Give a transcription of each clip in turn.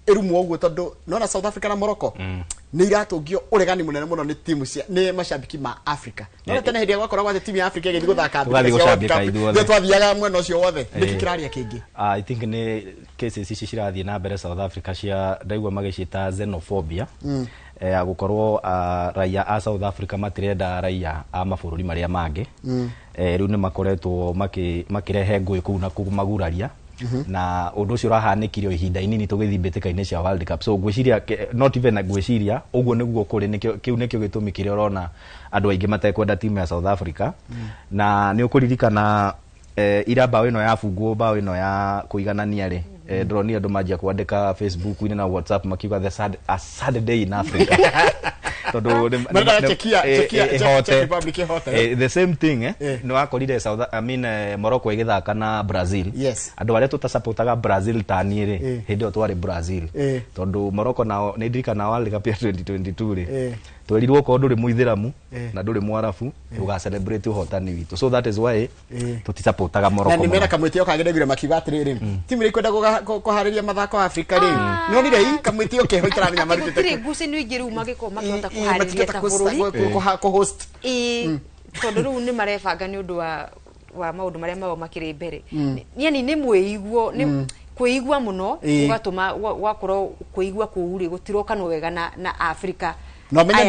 Erumu oguo tondu nona South Africa na Morocco ni iratungio uregani munene muno ni timu cia ni mashabiki ma Africa nona tene hindi gwakoragwo ati timu ya Africa igithi guthaka ndio twathiaga mwena ucio wothe niki kiraria kingi I think ni cases ici cirathie na mbere South Africa cia ndaigua magicita xenophobia ya gukorwo raia a South Africa matirenda raia a mabururi maria mangi riu ni makoretwo makirehe ngui kuu na kumaguraria na undu ucio urahanikire ihinda inini tugithi mbĩtĩka-inĩ cia World Cup so gwiciria not even gwiciria uguo niguo kuri kiu nikio gitumi kire urona andu aingi matekwenda timu ya South Africa na ni ukuririkana ira bao ino ya funguo bao ino ya kuiganania ri ndroni andu manjia kwandika Facebook ini na WhatsApp makiuga the sad day in Africa tondu the same thing no akorire Morocco igithaka na Brazil andu aria tutasupportaga Brazil tani ri hindi twari Brazil tondu Morocco nao ni ndirikana World Cup ya 2022 ri twerirwo ko nduri muithiramu na nduri mwarafu uga celebrate uhotani witu so that is why tutisupportaga Morocco na nimera kamwitio kagedegire makiuga atiriri timu ri kwenda kuhariria mathako Africa ri no ni rei kamwitio keho itaranya marutite gusi ni ingiru magiko makihota kuhariria ta bururi ko host tondu ru ni marebanga ni undu wa maundu maria mao makiri mbere yani ni mwĩiguo ni kuigua muno ugatuma wakorwo kuigua kuuri gutiroka no wega na Africa no menya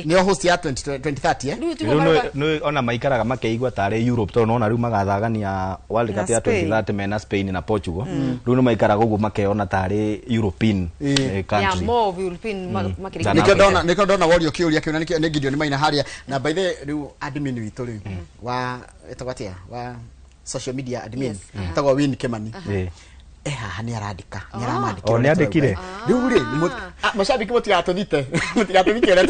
ni host ya 2030 no ona maikaraga makeigua tare Europe to nona riu magathagania World Cup ya 2030 mena Spain na Portugal riu no maikaraga uguo makeona tare European country ya more European makiri niko ndona wario kiuria kiuna ni Gideon Maina haria na by the riu admin witu riu wa etagwatia wa social media admin tagwa Win Kimani haha ni arandika ni aramandika ni andikire riu ri mashabiki mutigatũthite mutigatũthikire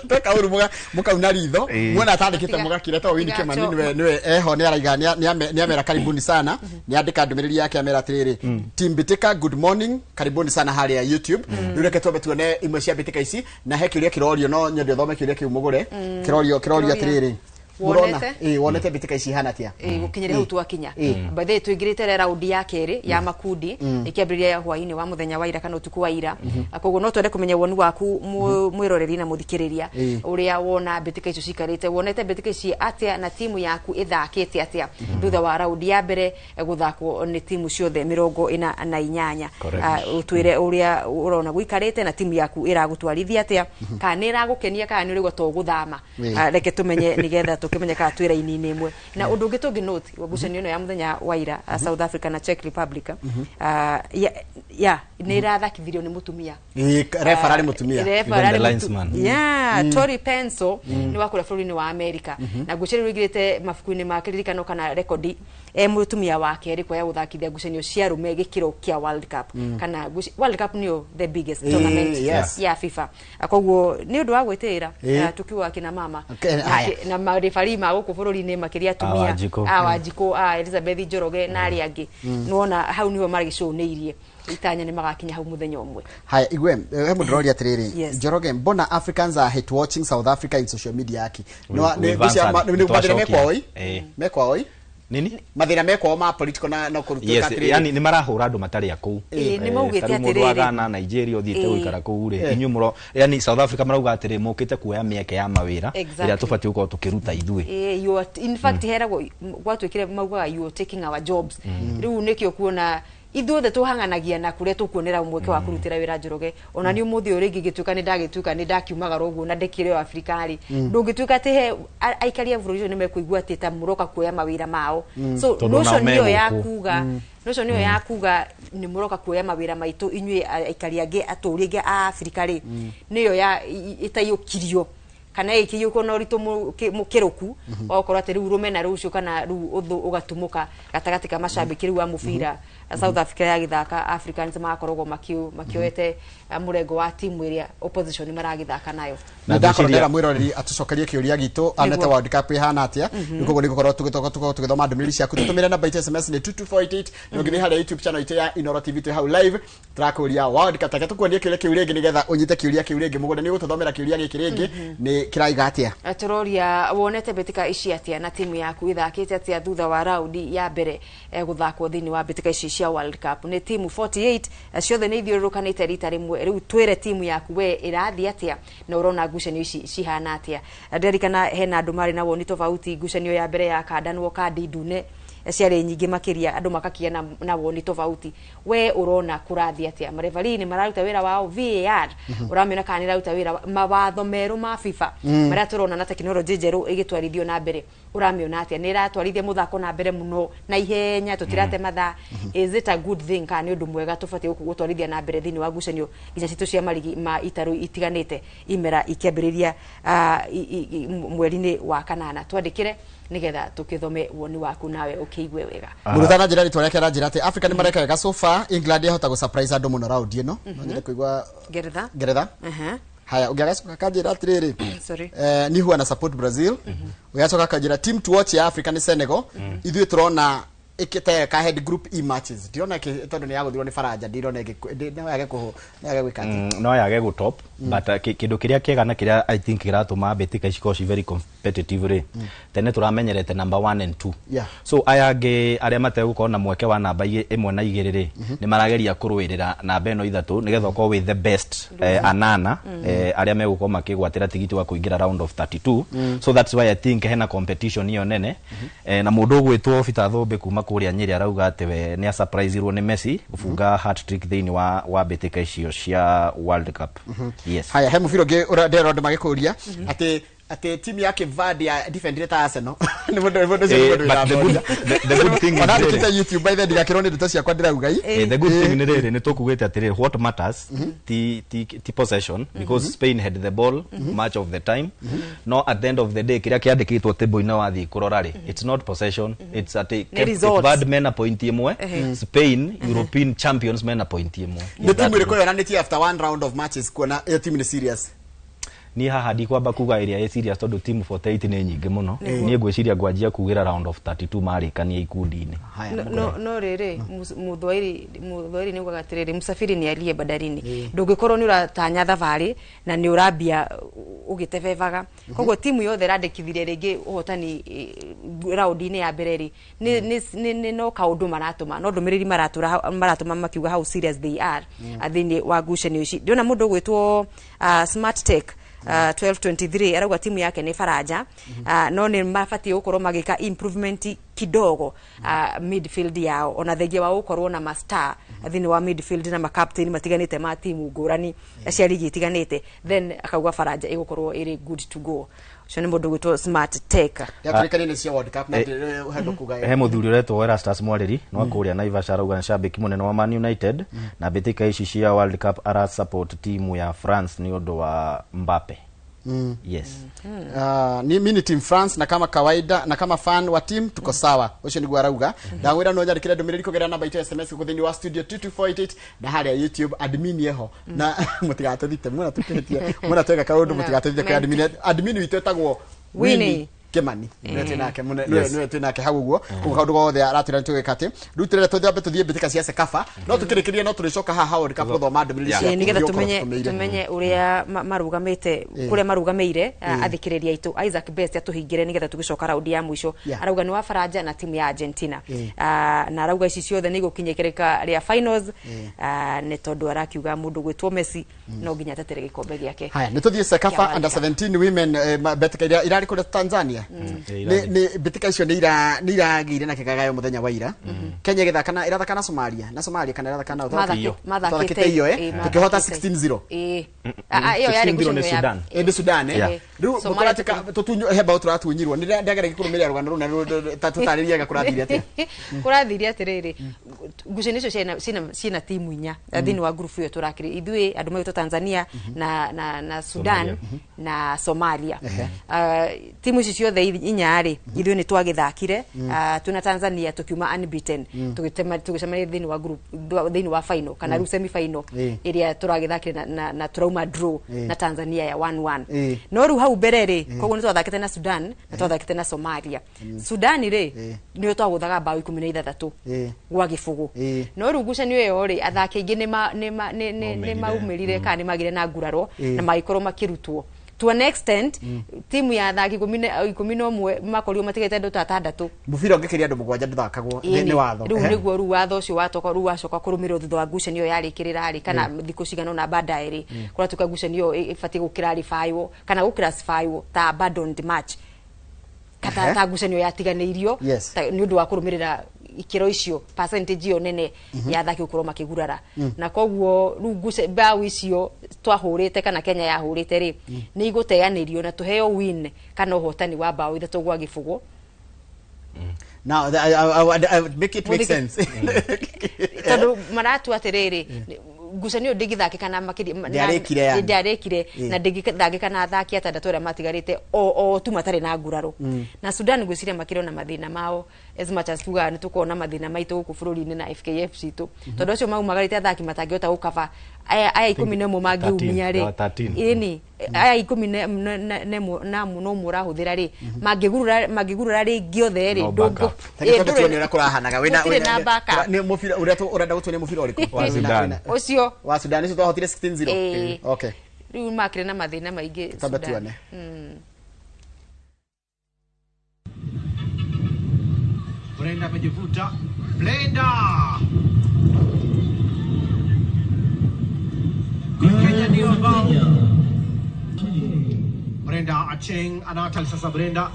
takauru mukauna ritho muona atandikite mugakire to Win Kimani niwe eho ni araiga ni amera karibuni sana ni andika ndumiriri yake amera atiriri team Mbĩtĩka good morning karibuni sana hali ya YouTube riu reke twambe tuone imwe cia Mbĩtĩka ici na he kiuria kirorio no nyende thome kiuria kiu mugure kirorio atiriri wonete Mbĩtĩka ici hana tia gukinyira hu twakinya bathe twingirite round ya keri ya makundi ikiambiriria hwaini wa muthenya wa ira kana utuku wa ira koguo no twende kumenya woni waku mwiroreri na muthikiriria uria wona Mbĩtĩka icio cikarite wonete Mbĩtĩka ici atia na timu yaku ithakite atia thutha wa round ya mbere guthakwo ni timu ciothe 48 utwire uria urona guikarite na timu yaku iragutwarithia atia kana iragukenia kana ni uri gwa guthama reke tumenye nigetha tukimenyeka twira inini imwe na undu ungi tungi note wagucanio ino ya muthenya wa ira South Africa na Czech Republic ni irathakithirio ni mutumia referee mutumia Tori Penso ni wakura bururi-ini wa America na gucanio igirite mafuku-ini ma kiririkano kana rekodi mutumia wake ri kwa ya guthakithia gucanio cia rume gikiro kia World Cup kana World Cup nio the biggest tournament ya FIFA koguo ni undu wa gwitirira tukiwa kina mama na marefari ma guku bururi-ini makiria tumia Wanjikũ Elizabeth Njoroge na ari angi nuona hau niho marigicuniirie itanya ni magakinya hau muthenya umwe haya igwe he mudrori atiriri Njoroge mbona Africans are hate watching South Africa in social media yaki no ni mekwa oi nini mathina mekwa ma political na kurutuka atiriri yani ni marahura andu matari akuu ni maugite atiriri Ghana Nigeria othiete guikara kuu ri inyumuro yani South Africa marauga atiriri mukite kuoya mieke ya mawira ira tubati uko tukiruta ithui you are in fact heragwo gwatwikire maugaga you are taking our jobs riu nikio kuona ithuothe tuhanganagia na kuria tukuonera umweke wa kurutira wira Njoroge ona ni umuthi uri ngigituka ni ndagituka ni ndakiumaga uguo na ndekire Afrikari ndungituka te aikaria bururi ni mekuigua ati ta muroka kuoya mawira mao so nocio niyo ya kuga ni muroka kuoya mawira maitu inyui aikaria angi aturinge a Afrikari niyo ya itayukirio kana ikiyuko no ritu mukiruku okorwa ati riu rumena rucio kana riu uthu ugatumuka gatagati ka mashabiki riu wa mubira South Africa ya githaka Africans makorogwo makioete murengo wa timu iria opposition maragithaka nayo na ndakorera mwiroreri atucokerie kiuria gitu anete World Cup ihana atia nikugo nigukorwo tugithoma ndumiriri ciaku tutumire namba ite SMS ni 2248 ngithi haria YouTube channel ite ya Inoro TV tu hau live turakuria World Cup take tukuonie kiuria kiuria ngi nigetha unyite kiuria kiuria ngi mugode ni gututhomera kiuria giki ringi ni kiraiga atia turoria wonete Mbĩtĩka ici atia na timu yaku ithakite atia thutha wa raundi ya mbere guthakwo thini wa Mbĩtĩka ici cia World Cup ni timu 48 ciothe ni ithiũrũrũkanĩte rita rimwe riu twire timu yaku we irathi atia na urona ngucanio ici cihana atia nderikana hena andu mari na woni tofauti ngucanio ya mbere ya kandanwo kandi ndune ciarĩ nyingĩ makiria andu makakia na woni tofauti we urona kurathi atia marevari ni mararuta wira wao VAR uramena kana raruta wira mawatho meru ma FIFA maria turona na teknolojĩ njerũ igitwarithio na mbere uramiona atia ni ratwarithia muthako na mbere muno na ihenya tutirate mathaa is it a good thing kana undu mwega tubatie gutwarithia na mbere thini wa ngucanio ica citu cia marigi ma itaru itiganite imera ikiambiriria mweri-ini wa kanana twandikire nigetha tukithome woni waku nawe ukiigwe wega muruthana njira ritwa rĩake ranjira ati Africa ni mareka wega so far England yahota gu surprise andu muno round ino nonyende kuigwa Geretha haya ugiagacoka kanjira atiriri sorry ni huwa na support Brazil ugiacoka kanjira team to watch ya Africa ni Senegal ithuĩ turona ikite ka head group e matches ndiona tondu ni yaguthirwo ni Faranja ndirona no yage gwika no yage gu top but kindu kiria kiega na kiria I think kiratuma Mbĩtĩka iciko very competitively tene turamenyerete number 1 and 2 so ayange aria mategũkorwo na mweke wa namba 1 na 2 ni marageria kũrũĩrĩra namba ĩno 3 nigetha ukorwo with the best anana aria megũkorwo makigwatĩra tigiti wa kuingira round of 32 so that's why I think hena competition hiyo nene na mundu gwitwo Peter Thombe kuma kuria Nyeri arauga ati we ni a surprise irwo ni Messi ufunga hat trick thini wa Mbĩtĩka icio cia World Cup yes haya he mufiro ge ndero ndo magikuria ati timu yake Vadi ya defender ta Arsenal ni mundu the good thing is that YouTube by the digakirone ndeto cia kwa ndirauga the good thing ni riri ni tukugwete atiri what matters ti possession because Spain had the ball much of the time no at the end of the day kiria kiandikitwo table-ini wathi kurorari it's not possession it's at bad men a point imwe Spain European champions men a point imwe the team iko yonanitie after one round of matches kuona your team ni serious ni haha ndi kwamba kuga area ya serious tondu team 48 ni nyingi muno ni ngwiciria ngwanjia kugira round of 32 marikania ikundi-ini no riri muthwairi ni gwagatiriri musafiri ni alie Bandarini ndungikorwo ni uratanya thavari na ni urambia ugitebevaga koguo timu yothe randikithirie ringi uhotani round-ini ya mbere ni no kaundu maratuma no ndumiriri maratuma makiuga how serious they are athini wa ngucanio ici ndiona mundu gwitwo Smart Tech 1223 arauga timu yake ni Faranja no ni mafatie gukorwo magika improvement kidogo midfield yao ona thengia wa gukorwo na master thini wa midfield na makapteni matiganite ma timu ngurani cia ligi itiganite then akauga Faranja igukorwo iri good to go shone mundu gwitwo Smart Tech yaturikane cia World Cup na hendo kuga he muthuri uretwo Erastus Mwariri no kuria Naivasha arauga nshabiki munene wa Man United na Mbĩtĩka ici cia World Cup ara support timu ya France ni undu wa Mbappe yes ni mini team France na kama kawaida na kama fan wa team tuko sawa ucio niguo arauga ndagwira no nyandikire ndumiriri kugerera namba itu SMS kuthini wa studio 2248 na haria YouTube admin yeho na mutigatethite muna tweka kaundu mutigatethite admin witu etagwo Winnie Kemani nake nwe tunake haguguo kaundu gothe aratwira tugikate rutirere tuthiambe tuthie Mbĩtĩka cia Sekafa no tukirikirie no turicoka haha World Cup guthoma ndumiriri cia nigetha tumenye uria marugamite kuria marugameire athikiriria itu Isaac Best atuhingire nigetha tugicoka raundi ya mwisho arauga ni wa Faranja na timu ya Argentina na arauga ici ciothe ni gukinyekirika ria finals ni tondu arakiuga mundu gwitwo Messi no nginya tetere gikombe giake haya ni tuthie Sekafa under 17 women Mbĩtĩka irari kule Tanzania ni Mbĩtĩka icio ni iragire na kigagayo muthenya wa ira Kenya githakana irathakana Somalia kana irathakana mathakite iyo tukihota 16-0 iyo yari gushanya ya Sudan riu mukuratika tutunyo heba uturatunyirwo ni ndagera gikurumiria rugano runa tutariria gakurathiri atia kurathiri atiriri ngucanio icio ciina timu inya thini wa group iyo turakiri ithui andu maito Tanzania na Sudan na Somalia timu ici ciothe inyari ithui ni twagithakire tuna Tanzania tukiuma unbeaten tugicemania thini wa group thini wa final kana ru semi final iria turagithakire na trauma draw na Tanzania ya 1-1 no ru hau bereri koguo ni twathakite na Sudan na twathakite na Somalia Sudan ri ni twaguthaga bao 16 gwa gifugu no ru ngucanio iyo ri athaki ingi ni maumirire kana ni magire na nguraro na maikorwo makirutwo to an extent timu ya thaki 11 makorio matigete ndo tatandatu mubira ngikiria andu mugwanja nduthakagwo ni watho riu niguo ru watho ucio watoka ru wacoka kurumiro thutha wa ngucanio yarikirira ri kana thiku cigano na baadaye ri kura tuka ngucanio ifati gukirarifaiwo kana gukirasifaiwo ta abandoned match kata ta ngucanio yatiganeirio ni undu wa kurumirira ikiro icio percentage yo nene ya thaki ukorwo makigurara na koguo ru bao icio twahurite kana Kenya yahurite ri ni iguteanirio na tuheo win kana uhotani wa bao ithatu gwa gifugo. Now I make it make sense. Tondu maratu atiriri ngucanio ndigithakika na makiri ndiarekire na ndigithakika na athaki atandatu aria matigarite o tu matari na nguraro na Sudan gwiciria makirona mathina mao as much as tuga ni tukona mathina maitu guku bururi-ini na FKF citu tondu acio magarite athaki matangiota gukaba aya 11 mangiumia ri ini aya 11 na muno murahuthira ri mangigurura ri giothe ri ndungu ndungu kurahanaga wina ni mubira uria urenda gutunia mubira uriku wa Sudan ucio wa Sudan icio twahotire 16-0 okay riu makire na mathina maingi Sudan Brenda amejivuta Brenda Kenya ndio ambao Brenda Acheng anawatali sasa Brenda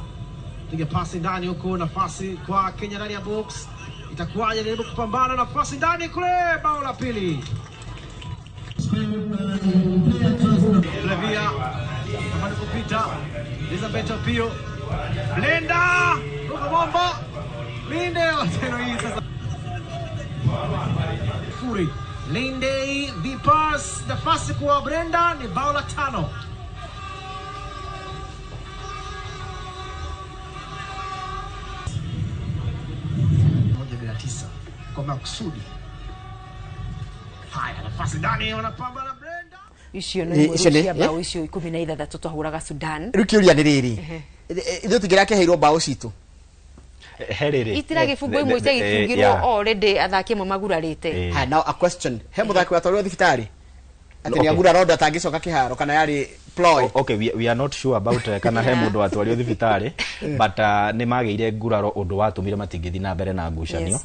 piga pasi ndani huko nafasi kwa Kenya ndani ya box itakuwaje jaribu kupambana nafasi ndani kule bao la pili Flavia kama kupita Elizabeth Pio Brenda ruka bomba Linde tena hii sasa Furi Linde the pass nafasi kwa Brenda ni bao la 5 1-9 kwa makusudi haya nafasi ndani wanapambana Brenda icio ni bao icio 16 twahuraga Sudan rukiuria ni riri ithu tigirake heirwo bao citu herere itirage fugo imwe cegifungirwo already athaki amwe magurarite now a question he muthaki wa twario thibitari ati ni agura roda tangicoka kiharo kana yari ploy okay we are not sure about kana he mundu atwario thibitari but ni magire nguraro undu watumire matingithi na mbere na ngucanio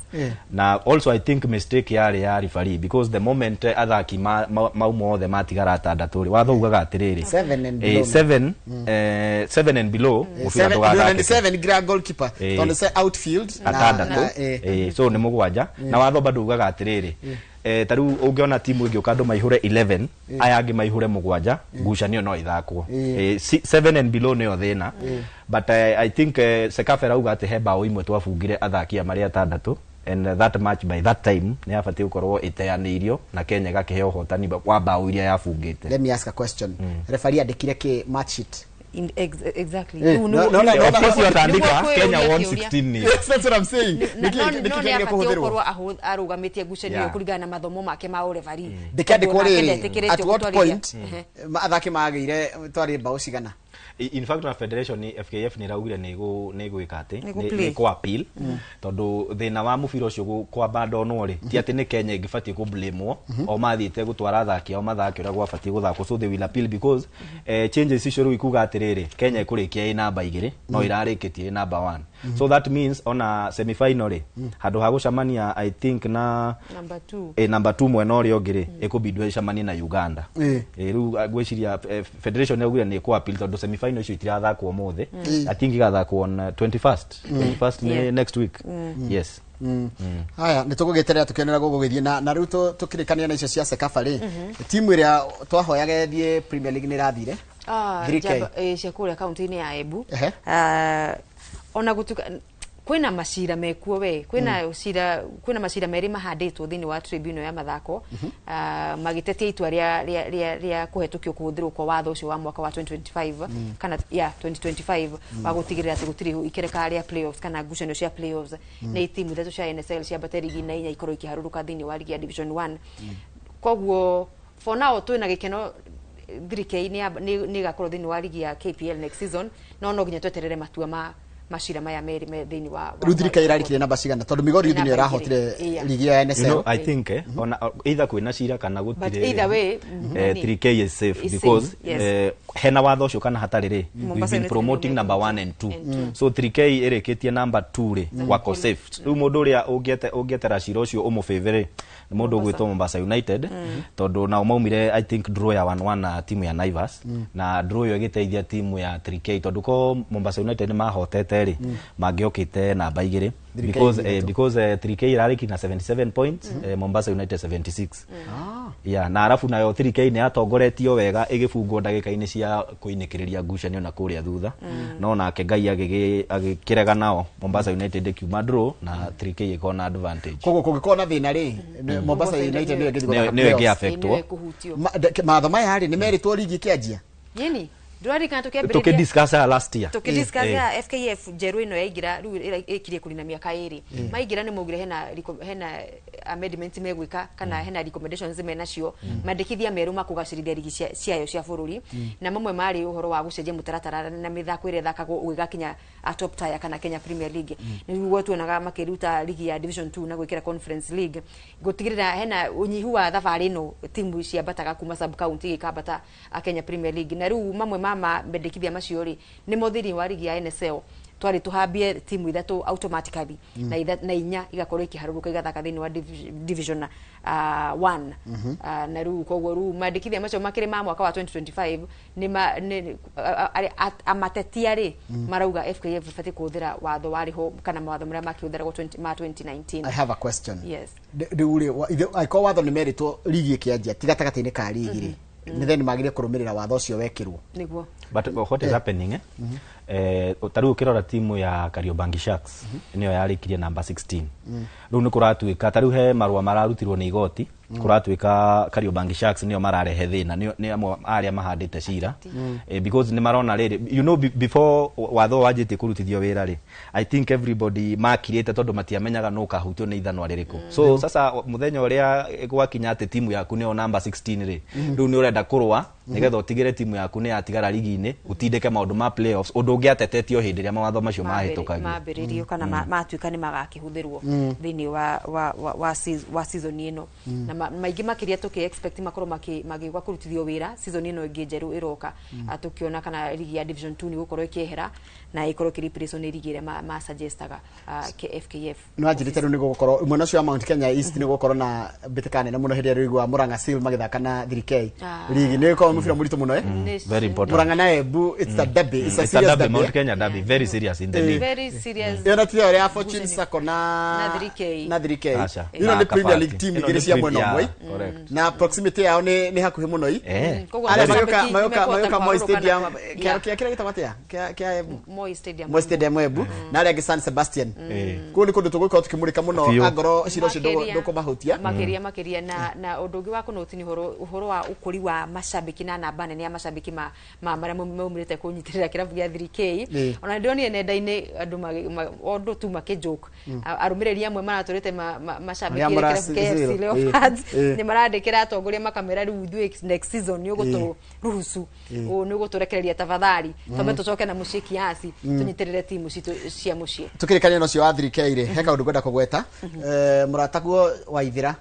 na also I think mistake yari ya referee because the moment athaki maumo othe matigara atandatu watho ugaga atiriri 7 and below ufira ndogaga 7 grand goalkeeper on the outfield atandatu so ni mugwanja na watho bado ugaga atiriri taru ungiona timu ingi ukandu maihura 11 aya angi maihura mugwanja ngucanio no ithakwo 7 and below ne othina but I think Sekafera uga ati heba o imwe twafungire athakia mari atandatu and that match by that time ne afati ukorwo iteanirio na Kenya gakiheo hotani kwa bao iria yafungite. Let me ask a question. Referee adikire ke match sheet exactly no of course you atandika Kenya won 16 yes that's what I'm saying nikigeria kuhutherwa arugamitie ngucanio kurigana na mathomo make ma referee ndikandikwo riri at what point athaki magire twari bao cigana in fact na federation FKF ni raugire ni gwika ati ni kwa appeal tondu thina wa mubira ucio kwa bandonwo ri ti ati ni Kenya ngifati ku blame o mathite gutwara athaki o mathaki ura gwafati guthako so they will appeal because changes icio ru ikuga atiriri Kenya ikurikia i namba 2 no irarikitie namba 1 so that means on a semi final handu ha gucamania I think na number 2 mwena uri ongiri ikubidwe camania na Uganda riu gwiciria federation yaugire ni kwa appeal tondu semi final icio itirathakwo mothe I think igathakwo on 21st next week yes haya nitugugeterera tukionera gugugithie na riu tukirikania na icio cia Sekafa ri timu iria twahoyaga thie Premier League ni rathire cia kuria kaunti-ini ya Embu ona gutuka kwina macira mekuo we kwina macira meri mahanditwo thini wa tribunal ya mathako magitetia itua ria kuhetukio kuhuthirwo kwa watho ucio wa mwaka wa 2025 kana 2025 wa gutigirira ati gutiri ikereka ria playoffs kana ngucanio cia playoffs ni timu ithatu cia NSL cia baterigi na inya ikorwo ikiharuruka thini wa ligi ya division 1 koguo for now twina gikeno thirikei ni gakorwo thini wa ligi ya KPL next season no nginya tweterere matua mashira maya meri me thini wa Ruthirika irarikire namba cigana tondu Migori Youth ni rahotire ligi ya NSL I think on either kwina cira kana gutire but either way 3K is safe because hena watho ucio kana hatari ri we've been promoting number 1 and 2 so 3K ireketie number 2 ri wako safe riu mundu uria ungiete rashira ucio umu favor ni mundu gwitwo Mombasa United tondu na umaumire I think draw ya 1-1 na timu ya Naivas na draw yo igiteithia timu ya 3K tondu ko Mombasa United mahotete ri mangiokite namba 2 because 3K irariki na 77 points Mombasa United 76 yeah na arafu nayo 3K ni atongoretio wega igifungwo ndagika-ini cia kuinikiriria ngucanio na kuria thutha no nake Ngai agikirega nao Mombasa United kiuma draw na 3K ikona advantage kogo kugikona thina ri Mombasa United ni ege affectwo matho maya hari ni meritwo ligi kianjia yeni Durari kana tukĩambĩrĩria tukidiscuss last year tukidiscuss FKF jeru ino yaingira riu ikirie kurina miaka 2 maingira ni mugire hena amendment megwika kana hena recommendations menacio mandikithia meru makugacirithia ligi ciayo cia bururi na mamwe mari uhoro wa gucenjia mutaratara na mithako ire thakagwo ugigakinya a top tier kana Kenya Premier League ni guo tuonaga makiruta ligi ya Division 2 na gwikira Conference League gutigirira hena unyihu wa thabari no timu cia bataga kuma sub county ikabata a Kenya Premier League na riu mamwe mendekithia macio ri ni muthiri wa ligi ya NSL twari tuhambie timu ithatu automatically na inya igakorwo ikiharuruka igathaka thini wa division 1 na riu koguo riu mandikithia macio makiri ma mwaka wa 2025 ni amatetia ri marauga FKF ifati kuthira watho wariho kana mawatho maria makiuthira 2019 I have a question yes uri aiko watho ni meritwo ligi kianjia tigatagati-ini ka ligi ri ni then magire kurumirira watho ucio wekirwo niguo but what is happening taru kirora timu ya Kariobangi Sharks niyo yarikirie number 16 riu ni kuratuika taru he marwa mararutirwo ni igoti kuratuika Kariobangi Sharks niyo mararehe thina ni amwe aria mahandite cira because ni marona riri you know before watho wajite kurutithio wira ri I think everybody makirite tondu matiamenyaga no kahutio ni ithanwa ririko so sasa muthenya uria gwakinya ati timu yaku niyo number 16 ri riu ni urenda kurwa nigetha utigire timu yaku ni yatigara ligi-ini utindike maundu ma playoffs undu ungiatetetio hindi ria mawatho macio mahitukagia mambiririo kana matuika ni magakihuthirwo thini wa season ino na maingi makiria tuki expect makorwo magigwa kurutithio wira season ino ingi njeru iroka atukiona kana ligi ya Division 2 ni gukorwo ikihera na ikorwo kiripreso ni ligi ria ma suggestaga FKF no ajirite ru ni gukorwo imwe nacio Mount Kenya East ni gukorwo na Mbĩtĩka nene muno hindi ria igwa Murang'a Seal magithaka na 3K ligi ni ko mufira murito muno very important Murang'a na Embu it's a derby it's a serious derby Mount Kenya derby very serious in the league very serious yona tio ria Fortune Sacco na 3K ino ni Premier League team igiri cia mwena umwe na proximity yao ni hakuhi muno ale mayoka Moi Stadium kira gitamatia kia Embu Moi Stadium Embu na ale San Sebastian ko ni kundu tugwika tukimurika muno agoro ciro cio ndoko mahutia makiria na undu wa kunoti ni uhoro wa ukuri wa mashabiki na namba nene ya mashabiki maria maumirite kunyitirira kirabu gia 3K ona ndoni nenda-ini andu tu makijoke arumiriri amwe maraturite mashabiki kirabu KFC Leopards ni marandikira atongoria makamera riu next season ni uguturuhusu ni uguturekereria tafadhali tome tucoke na mucii kiasi tunyitirire timu citu cia mucii tukirikania no cio wa 3K ri heka undu gwenda kugweta murataguo waithira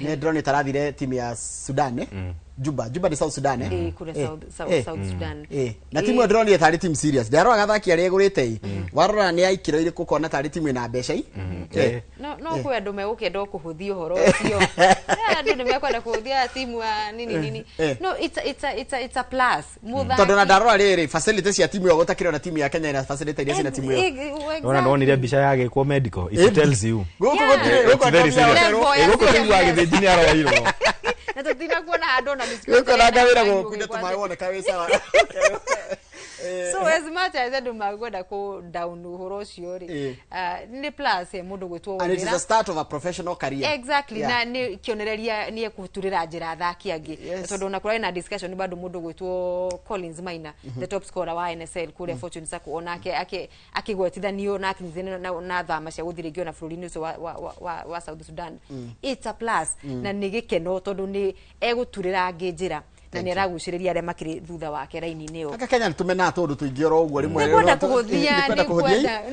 ne drone tarathire timu ya Sudan Juba ni South Sudan kule South Sudan na timu drone ya tari team serious ndaro agathaki ari egurite warora ni aikiro ire kukona tari timu ina mbeca no kwe andu megukenda kuhuthia horo ucio andu ni mekwenda kuhuthia timu ya nini no it's a plus tondu na ndaro riri facilities ya timu yo gutakira na timu ya Kenya ina facility iria cina timu yo ona ndonire mbica yake kwa medical it tells you guku very serious guku timu ya githijini arawairo na tutina kuona handu na Yuko na gawira go kunya tumaone kawisa so as much as I do magwenda ko down uhoro cio ri ni plus mundu gwitwo wira and it is the start of a professional career exactly na ni kionereria ni ekuturira njira athaki angi tondu na kura na discussion bado mundu gwitwo Collins Maina the top scorer wa NSL kure Fortune Sacco onake akigwetithanio na akinizene na thama cia guthirigio na bururi-ini ucio wa South Sudan it's a plus na ni gikeno tondu ni eguturira ngi njira na nĩ aragucĩrĩria arĩa makĩrĩ thutha wake raini-inĩ ĩyo. Aka Kenya nĩtũmena tũndũ tũingĩra ũguo rĩmwe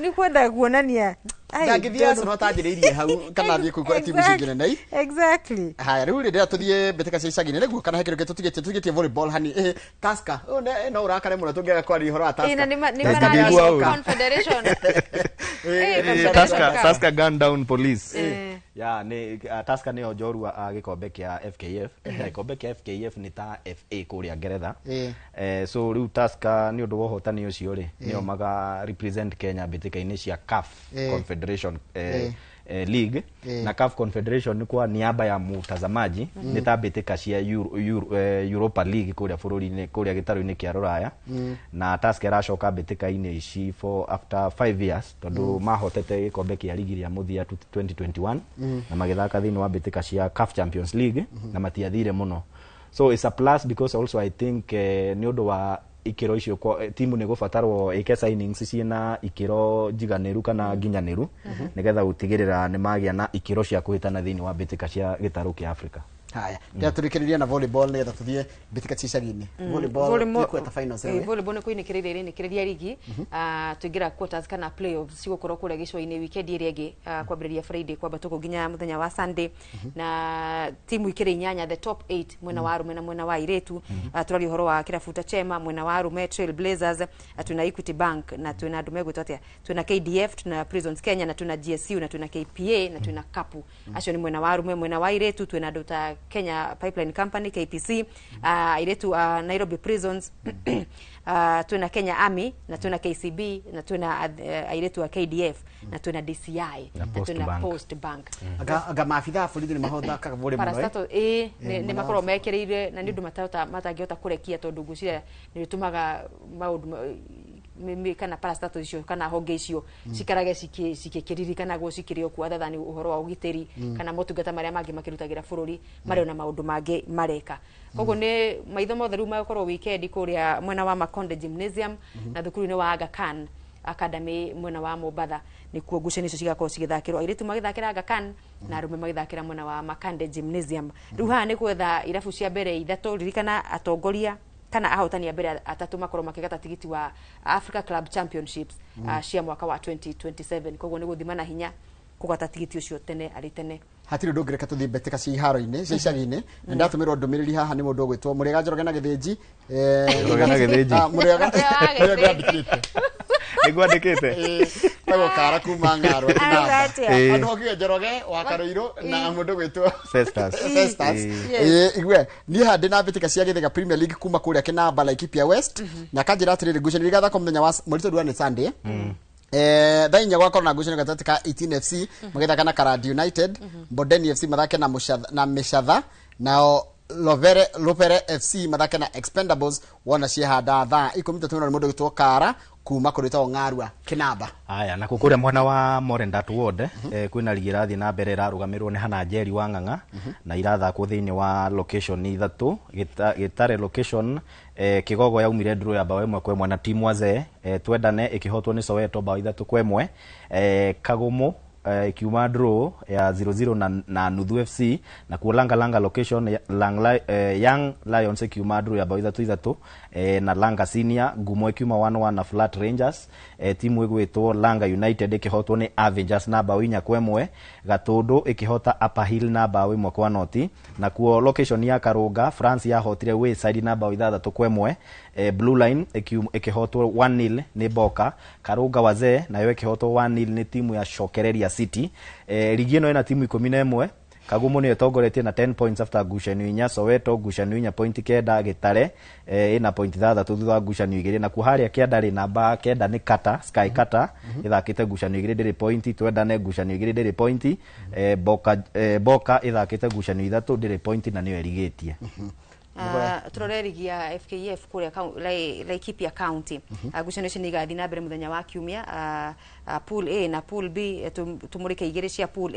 nĩ kwenda kuonania ngagithia Arsenal atanjĩrĩirie hau kana thiĩ kũigua timu cingĩ nene. Exactly. Haya rĩu rĩrĩa tũthiĩ mbĩtĩka cia icagi-inĩ nĩguo kana he kĩndũ kĩngĩ tũtigĩtie volleyball hani Tusker no ũrakare mũno tũngĩaga kwaria ũhoro wa Tusker. Confederation. Tusker gun down police. Ya ni Tusker nĩyo njorua a gĩkombe kĩa FKF. Gĩkombe kĩa FKF nĩ ta FA kũrĩa Ngeretha. So rĩu Tusker nĩ ũndũ wa ũhotani ũcio rĩ nĩo maga represent Kenya mbĩtĩka-inĩ cia CAF Confederation League na CAF Confederation ni kwa niaba ya mutazamaji ni ta mbĩtĩka cia Europa League kũrĩa bũrũri-inĩ kũrĩa gĩtarũ-inĩ kĩa Rũraya na Tusker aracoka mbĩtĩka-inĩ ici for after 5 years tondũ mahotete gĩkombe kĩa ligi ya mũthia 2021 na magĩthaka thĩinĩ wa mbĩtĩka cia CAF Champions League na matiathire mũno. So it's a plus because also I think ni ũndũ wa ikiro icio timu nĩ gũbatarwo ĩke signings ciĩna ikiro jiganĩru kana nginyanĩru nĩgetha gũtigĩrĩra nĩ magĩa na ikiro cia kũhĩtana thĩinĩ wa mbĩtĩka cia gĩtarũ kĩa Africa. Haya ndio turikiriria na volleyball nĩgetha tuthie mbĩtĩka cia icagi-inĩ. Volleyball kweta finals volleyball nĩ kũinĩkĩrĩria ligi tuingira quarters kana playoffs cigũkorwo kũrĩa gĩcũa-inĩ weekend ĩrĩa ĩngĩ kwambĩrĩria Friday kwamba tũkũ nginya mũthenya wa Sunday na timu ikĩrĩ inyanya the top 8 mwena wa arũme na mwena wa airĩtu tũrari ũhoro wa kĩrabu ta Chema mwena wa arũme Trail Blazers tuna Equity Bank na tuna andũ megwĩtwo atĩa tuna KDF tuna Prisons Kenya na tuna GSU na tuna KPA na tuna Kapu acio ni mwena wa arũme mwena wa airĩtu tuna andũ ta Kenya Pipeline Company KPC airĩtu Nairobi Prisons tuna Kenya Army na tuna KCB na tuna airĩtu wa KDF na tuna DCI na tuna Post Bank aga maabitha borithi nĩ mahothakaga volleyball parastato nĩ makorwo mekĩrĩire na nĩ ũndũ matangĩhota kũrekia tondũ ngũciria nĩ ũtũmaga maũndũ kana parastato icio kana honge icio cikarage cikĩkĩririkanagwo cikĩrĩ okuo other than ũhoro wa ũgitĩri kana motungata marĩa mangĩ makĩrutagĩra bũrũri marĩ na maũndũ mangĩ mareka. Koguo nĩ maitho mothe rĩu magakorwo weekend kũrĩa mwena wa Makonde Gymnasium na thukuru-inĩ wa Aga Khan Academy mwena wa Mombatha nĩkuo ngucanio icio cigakorwo cigĩthakĩrwo airĩtu magĩthakĩra Aga Khan na arũme magĩthakĩra mwena wa Makande Gymnasium. Rĩu haha nĩ gwetha irabu cia mbere ithatũ ririkana atongoria kana ahotania mbere atatu makorwo makĩgata tigiti wa Africa Club Championships cia mwaka wa 2027 koguo nĩ gũthima na hinya kũgata tigiti ũcio tene arĩ tene. Hatirĩ ũndũ ũngĩreka tũthiĩ mbĩtĩka cia Ihaaro-Inĩ cia icagi-inĩ na ndatũmĩrwo ndũmĩrĩri haha nĩ mũndũ ũgwĩtwo Mũrĩega Njoroge na Gĩthĩnji Mũrĩega ndĩkĩte nĩgwandĩkĩte tagwo Kara kuma Ng'arũ andũ okire Njoroge wa Karũirũ na mũndũ ũgwĩtwo Festus igwe niĩ handĩ na mbĩtĩka cia Gĩthĩga Premier League kuma kũrĩa Kĩnamba Laikipia West na kanjĩra atĩrĩrĩ ngucanio igathakwo mũthenya wa mũritũ duane Sunday thainya gwakorwo na ngucanio gatagatĩ ka 18 FC magĩthaka na Karad United Bodeni FC mathake na Mĩcatha nao Lopere FC mathake na Expendables wona ciehanda thaa 13 na mũndũ ũgwĩtwo Kara kuma kũrĩ ta Ng'arua Kĩnamba. Aya na kũrĩa mwena wa Morendat Ward kwĩna ligi ĩrathiĩ na mbere ĩrarũgamĩrĩrwo nĩ Hana Njeri wa Ng'ang'a na irathakwo thĩinĩ wa location ithatũ Gĩtare location Kigogo yaumire draw ya bao 1-1 na timu Wazee Twendane ikihotwo ni Soweto bao 3-1 Kagumo ikiuma draw ya 0-0 na Nuthu FC na Langa location Young Lions ikiuma draw ya bao 3-3 na Langa Senior Ngumo ikiuma 1-1 na Flat Rangers timu igwĩtwo Langa United ikihotwo ni Avengers na bao 4-1 Gatundu ikihota Upper Hill na bao 1-0 na kuo location ya Karunga France yahotire Wayside na bao 3-1 Blue Line ikihotwo 1-0 ni Boka Karunga Wazee nayo ikihotwo 1-0 ni timu ya Shokereria City ligi ĩno ĩna timu 11 Kagumo nĩ ĩtongoretie na 10 points after ngucanio 4 Soweto ngucanio 4 point 9 Gĩtare ĩna point 3 thutha wa ngucanio 2 na kuharĩa Kĩanda rĩ namba 9 nĩ Kata Sky Kata ĩthakĩte ngucanio 2 ndĩrĩ point Twendane ngucanio 2 ndĩrĩ point Boka ĩthakĩte ngucanio 3 ndĩrĩ point na nĩyo ĩrigĩtie. Turore ligi ya FKF kũrĩa Laikipia County ngucanio ici nĩ igathiĩ na mbere mũthenya wa Kiumia Pool A na Pool B tumũrĩke igĩrĩ cia Pool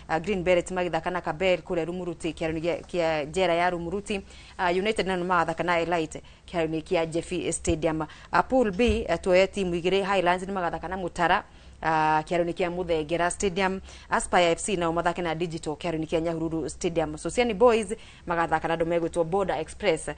A Green Beret magĩthaka na Kabel kũrĩa Rumuruti kĩharo-inĩ kĩa njera ya Rumuruti United nano magathaka na Elite kĩharo-inĩ kĩa Jeffy Stadium Pool B tuoye timu igĩrĩ Highlands nĩ magathaka na Mutara kiaro-inĩ kia Muthengera Stadium. Aspire FC nao mathake na Digital kiaro-inĩ kia Nyahururu Stadium. Sociani Boys magathaka na andũ megwĩtwo Border Express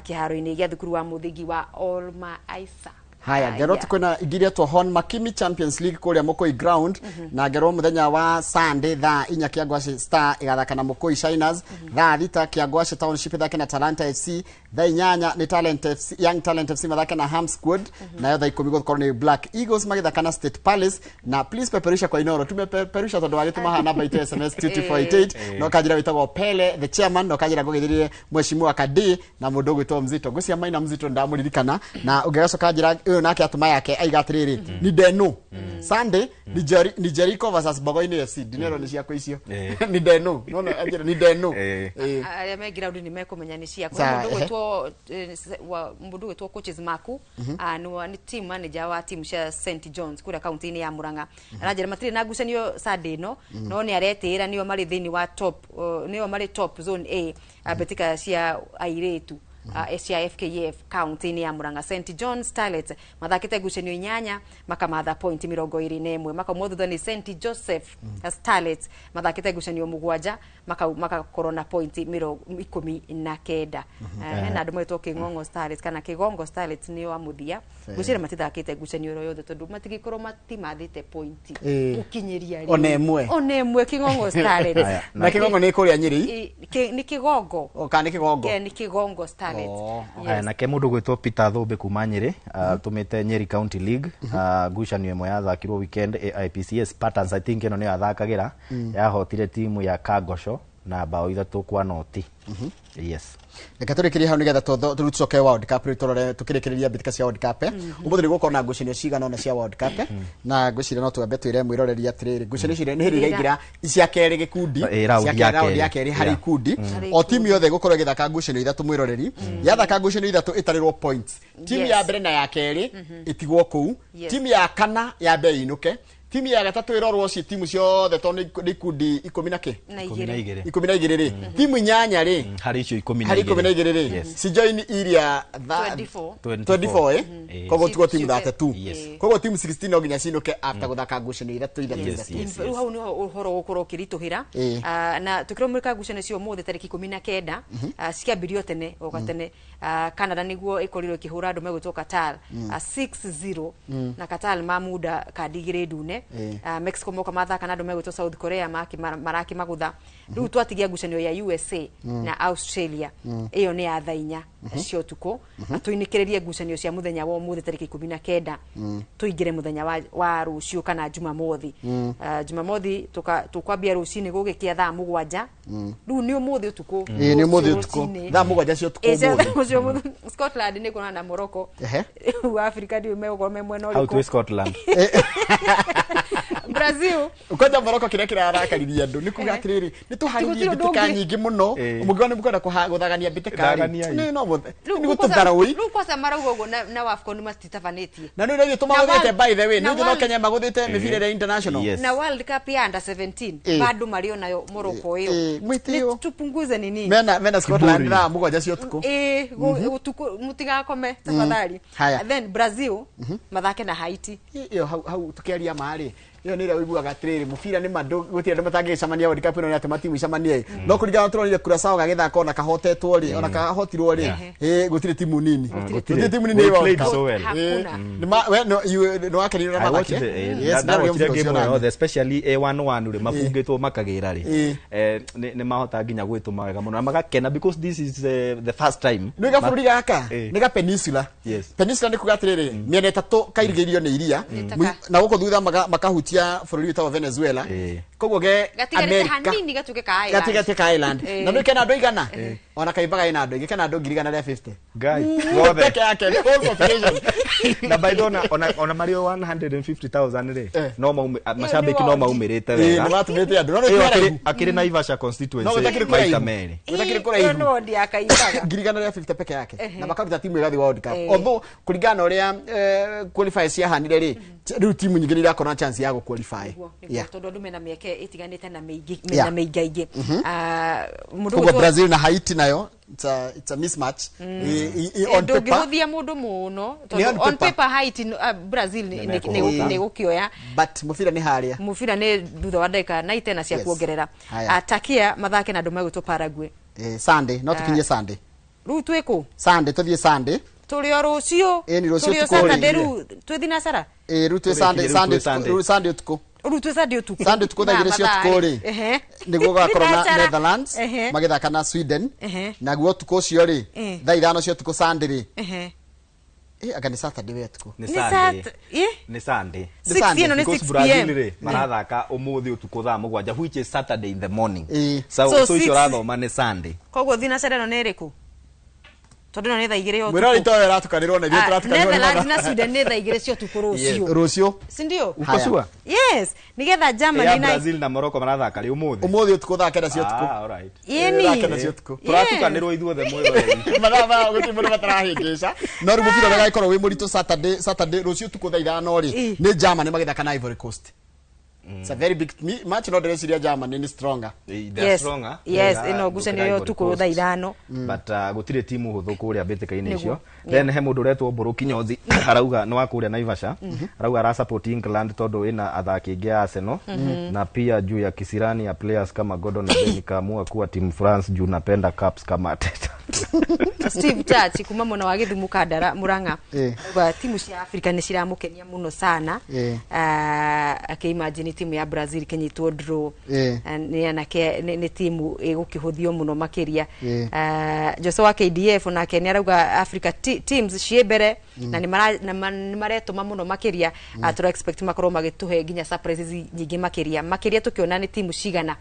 kiharo-inĩ gia thukuru wa muthingi wa Olma Aisa. Haya, ngero tukona igiria to Hon Makimi Champions League kuria Mokoi ground na ngero muthenya wa Sunday thaa 4 kia Ngwacĩ Star igathaka na Mokoi Shiners, thaa 6 kia Ngwacĩ Township ithake na Talanta FC, thaa 8 ni Talent FC, Young Talent FC mathake na Ham Squad, na thaa 10 gũkorwo ni Black Eagles magithaka na State Palace. Na please peperusha kwa Inoro, tumepeperusha tondu wale tumaha namba itu SMS 2248 no kajira witagwo Pele the chairman, no kajira gũgithirie mheshimiwa Kadi na mũndũ gwĩtwo Mzito gucia maina Mzito ndamuririkana, na ungegacoka kajira nake atuma yake aigatiriri ni Deno Sunday ni Jericho versus Bogoini FC dinero ni ciako icio ni Deno no ajira ni Deno aya me ground ni mekomenya ni ciako mundu gwetwo coaches Maku ni team manager wa team cia St John's kura county-ini ya Murang'a arajira matire na ngucanio Sunday no ni aretira nio mari thini wa top nio mari top zone A Mbĩtĩka cia airetu SCFKF county-ini ya Murang'a. St John Starlets mathakite ngucanio 8 makamatha point 21 makaumothuthania ni St Joseph Starlets mathakite ngucanio 7 makakorwo na point 19 na andu mwetwo King'ong'o Starlets kana Kigongo Starlets ni wa muthia ngucira matithakite ngucanio ro yothe tondu matigikorwo matimathite point ukinyiria ri one emwe King'ong'o Starlets na King'ong'o ni kuria Nyeri ni Kigongo ni Kigongo ni Kigongo Starlets. Na ke mundu gwitwo Peter Thombe kuma Nyeri tumite Nyeri County League ngucanio imwe yathakirwo weekend IPCS Spartans I think eno ni yathakagira yahotire timu ya Kagosho na bao 3-0 yes. Reka turikirie hau nigetha turucoke World Cup ritorore tukirikiria Mbĩtĩka cia World Cup umuthi ni gukona ngucanio cigana ona cia World Cup na ngucira no twambe twire mwiroreri atiriri ngucanio cire ni hiriga igira cia keri gikundi cia round ya keri hari ikundi o timu yothe gukorwo githaka ngucanio ithatu mwiroreri yathaka ngucanio ithatu itarirwo points timu ya mbere na ya keri itigwo kuu timu ya kana ya mbere inuke timu ya gatatu irorwo ci timu ciothe to ni ikundi 12 ri timu 8 ri hari icio 12 ri si join iria 24 kogo tuko timu 32 kogo timu 16 no ginya cinuke after guthaka ngucanio ithatu ithatu hau no uhoro gukorwo kirituhira na tukiromurika ngucanio cio mothe tariki 19 cikiambirio tene o gatene Canada niguo ikorirwo kihura andu megwitwo Qatar 6-0 na Qatar mamuda kadi igire ndune Mexico moka mathaka na andu megwitwo South Korea maraki magutha riu twatigia ngucanio ya USA na Australia iyo ni ya thainya cio tuko tuinikiririe ngucanio cia muthenya wa umuthi tariki 19 tuingire muthenya wa rucio kana Jumamothi Jumamothi tukwambia rucini gugikia thaa 7 riu ni umuthi utuko ni umuthi utuko thaa 7 cio tuko Scotland ni kuna na Morocco wa Africa ndio megoko memwena how to Scotland Brazil ukoja Morocco kira arakariria andu ni kuga atiriri ni tuharirie Mbĩtĩka nyingi muno umugiwa ni mukenda kuthagania Mbĩtĩka ni no ni gututharui riu kwa samara ugo na wafcon matitafanetie na ni ndio tumagutete by the way ni ndio Kenya maguthite mibira international na World Cup ya under 17 bado mario nayo Morocco hiyo mwitio tupunguze nini mena Scotland na mugoja cio tuko mutigakome tafadhali then Brazil mathake na Haiti iyo hau tukiaria mari iyo nire wiguaga atiriri mubira ni mandu gutire andu matangicamania World Cup no ni atimatimu icamanie no kurigana turonire Curaçao gagithaka ona kahotetwo ri ona kahotirwo ri gutire timu nini gutire timu nini World Cup no akenira na mathake yes na game especially A1 ri mabungitwo makagira ri ni mahota nginya gwituma wega muno na magakena because this is the first time ni gaburi gaka ni ga peninsula peninsula ni kugatiriri miene tatu kairigirio ni iria na guko thutha makahutia bururi wa Venezuela kogo ge America gatiga ka island na no kana ndo igana ona kaibaga ina ndo igana ndo ngirigana ria 50 guy wothe yake all population na baidona ona mario 150,000 ri no mashabiki no maumirite wega ni matumite andu no akiri na Ivasha constituency maita meri utakiri kura hivi no ndi akaibaga ngirigana ria 50 peke yake na makaruta timu igathi World Cup although kurigana uria qualify cia hanire ri riu timu nyingĩ irakona chance ya qualify tondu andu mena mieke itiganite na meingi mundu Brazil na Haiti na nayo it's a mismatch on paper ngihuthia mundu muno on paper height Brazil ni gukioya but mufira ni haria mufira ni thutha wa ndeka na itena cia kuongerera atakia mathake na ndume gwitwo Paraguay Sunday no tukinye Sunday ru twiku Sunday tuthie Sunday tulio rucio ni rucio Saturday ru twithina sara ru twi Sunday utuku ru twi Sunday utuku Sunday tuku thagire cio tuku ri niguo gakorwo na Netherlands magithaka na Sweden naguo tuku cio ri thaa 5 cio tuku Sunday ri aga ni Saturday we tuku ni Sunday ni Sunday 6 p.m. marathaka umuthi utuku thaa 7 which is Saturday in the morning so icio rathoma ni Sunday koguo thina cereno ni riku tondu no ni thaa 2 yo mwira ito era tukanirwo na ithuĩ turatukanirwo Netherlands na Sweden ni thaa 2 cio tuku rucio si ndio uko sure yes nigetha Germany na Brazil na Morocco marathaka ri umuthi utuku thaa 9 cio tuku alright ni cio tuku turatukanirwo ithuothe mwiro maraba gutimuru batarahingisha no rumu biro rega ikorwo wi muritu Saturday rucio tuku thaa 5 ri ni Germany magithaka na Ivory Coast. It's a very big match. No dress ria Germany ni stronger. They're stronger. Yes, ino gucanio yo tuku thaa 5. But gutire timu huthu kuria Mbĩtĩka-inĩ icio. Then he mundu retwo Mbũrũ Nyothi arauga no akuria Naivasha. Arauga ara support England tondu ina athaki ingi ya Arsenal na pia juu ya kisirani ya players kama Gordon na Benika amua kuwa team France juu napenda caps kama Ateta. Steve Chachi kuma mwana wa Githumu Kandara Murang'a kwa timu cia Afrika ni ciramukenia muno sana akimagine timu ya Brazil kenyitwo draw ni anake ni timu igukihũthio muno makiria Joso wa KDF na Kenya arauga Africa teams ciebere na ni maretuma muno makiria tura expect makorwo magituhe ginya surprises nyingi makiria tukiona ni timu cigana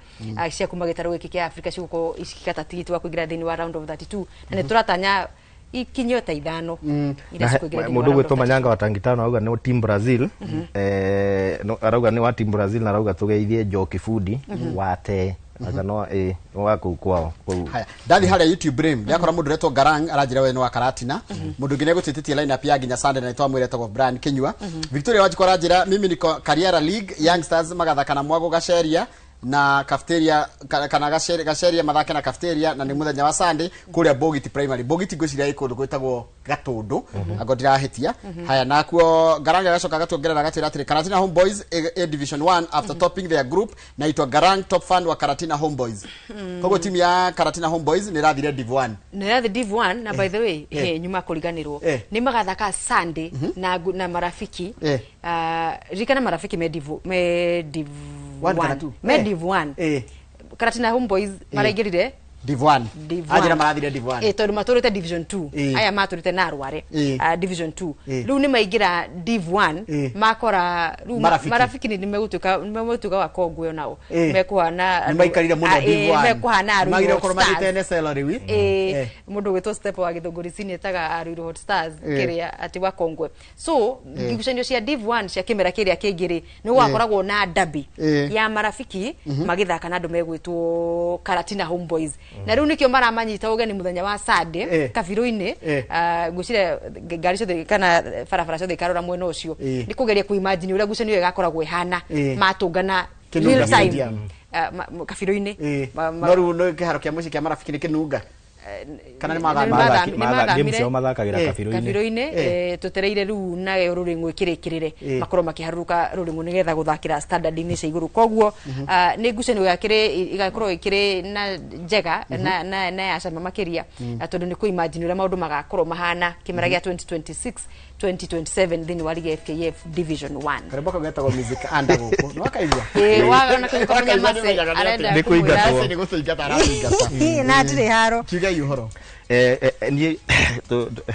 cia kuma gitaro giki kia Africa ciguko icikata tigiti wa kuingira thini wa round of 32 na ni turatanya ikinyo ta 5 ila sikuingira mundu gwitwo Manyanga wa Tangitano arauga no team Brazil arauga ni wa team Brazil na arauga tugeithie Njoki Fudi wate agano wako kwao haya ndali hali YouTube Brim yakora mundu retwo Garang aranjira we no wa Karatina mundu ngine gutititie line up ya ginya Sunday na itwa mwire tagwo Brian Kinyua Victoria wajiko ranjira mimi niko Career League Youngsters magathaka na Mwago Gaceria na cafeteria kana gaceria mathake na cafeteria na ni muthenya wa Sunday kuria Bogiti Primary Bogiti ngociria ikundu gwitagwo Gatundu agodira hitia haya nakuo Garanga gacoka gatuongerera gatwira atiri Karatina Homeboys A Division 1 after topping their group na itwa Garang top fan wa Karatina Homeboys kogo timu ya Karatina Homeboys ni rathire Div 1 na by the way nyuma kuriganirwo ni magathaka Sunday na marafiki rikana marafiki me Div 1 Karatina Homeboys maraigirire Div 1 ajira marathire Div 1 tondu maturite Division 2 aya maturite na Arware Division 2 riu ni maigira Div 1 makora marafiki ni megutuka wa Kongwe nao mekuhana ni maikarire muno Div 1 mekuhana magire korwo magitene salary wi mundu gwitwo step wa Githunguri sini taga Aruiro Hot Stars kiria ati wa Kongwe so ngigucanio cia Div 1 cia kimera kiria kingiri ni gwakoragwo na dabi ya marafiki magithaka na andu megwitwo Karatina Homeboys na riu nikio maramanyita ugeni muthenya wa Sunday Kabiru-ini ngucire ngari ciothe kana barabara ciothe ikarora mwena ucio ni kugeria kuimagine uria ngucanio igakoragwo ihana matungana real time Kabiru-ini no riu no kiharo kia muci kia marafiki ni kinunga kana ni mathakagira Kabiru-ini tutereire riu na ruringo ikirikirire makorwo makiharuruka ruringo nigetha guthakira standard ni cia iguru koguo ni ngucanio yakire igakorwo ikire na njega na ya cama makiria tondu ni kuimagine uria maundu magakorwo mahana kimera gia 2026-2027 thini wa Liga FKF Division 1 kareboka getagwo music anda guku no akaigua wana kumenya mase arenda ni kuingata ni guthingata arathingata na atire haro kiga yuhoro ni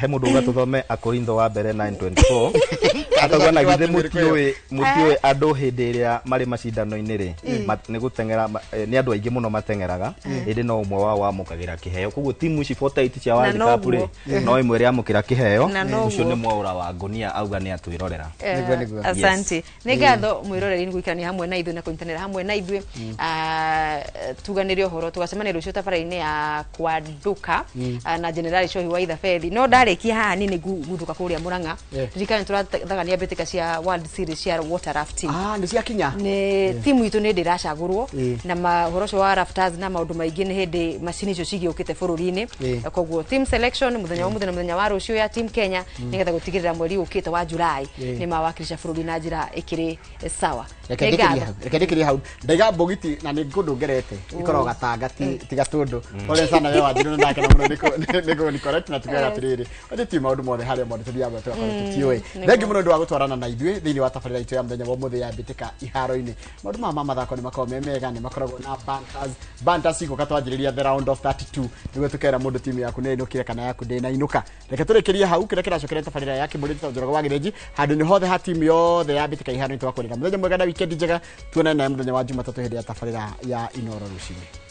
he mundu gatuthome Akorintho wa mbere 9:24 akauga na githe mutiwe andu hindi iria mari macindano-ini ri ni gutengera ni andu aingi muno matengeraga hindi no umwe wao amukagira kiheo koguo timu ici 48 cia World Cup ri no imwe ri amukira kiheo ucio ni Mwaura wa Ngonia auga ni atwirorera asante ni ngatho mwiroreri ni gwikania hamwe na ithu na kunyitanira hamwe na ithu tuganirio horo tugacemania rucio tabara-ini ya kwa Nduka na General Shohi wa Ithafethi no ndarĩkia haha nini guthuka kũrĩa Murang'a ririkana tũrathagania mbĩtĩka cia World Series cia water rafting nĩ ciakinya nĩ timu itũ nĩ ndĩracagũrwo na mahoro cio wa rafters na maũndũ maingĩ nĩ hĩndĩ macini icio cigĩũkĩte bũrũri-inĩ koguo team selection mũthenya wa rũciũ ya team Kenya nĩgetha gũtigĩrĩra mweri ũkĩte wa Julai nĩ mawakilisha bũrũri na njĩra ĩkĩrĩ sawa reke ndĩkĩrie hau ndaiga mbũgiti na nĩ ngũndũ ngerete ikoragwo gatanga tiga tũndũ ole sana we wanjirũ nake na mũno nĩ correct na tukaga atĩrĩrĩ othe ti maũndũ mothe harĩa mothe tũthiaga tũgakorwo tũtiũĩ thengi mũno ndũ wa gũtwarana na ithuĩ thĩinĩ wa tabarĩra itũ ya mũthenya wa ũmũthĩ ya Mbĩtĩka Ihaaro-Inĩ maũndũ ma mathako nĩ makoragwo me mega nĩ makoragwo na banters igũka twanjĩrĩria the round of 32 nĩguo tũkera mũndũ timu yaku nĩ inũkire kana yaku ndĩna inũka reke tũrĩkĩrie hau kĩrĩa kĩracokera tabarĩra ya kĩmũrĩte Njoroge wa Gĩthĩnji handũ nĩ hothe ha timu yothe ya Mbĩtĩka Ihaaro-Inĩ twakwĩrĩra mũthenya mwega na weekend njega tuonane na mũthenya wa Jumatatũ hĩndĩ ya tabarĩra ya Inooro rũcinĩ.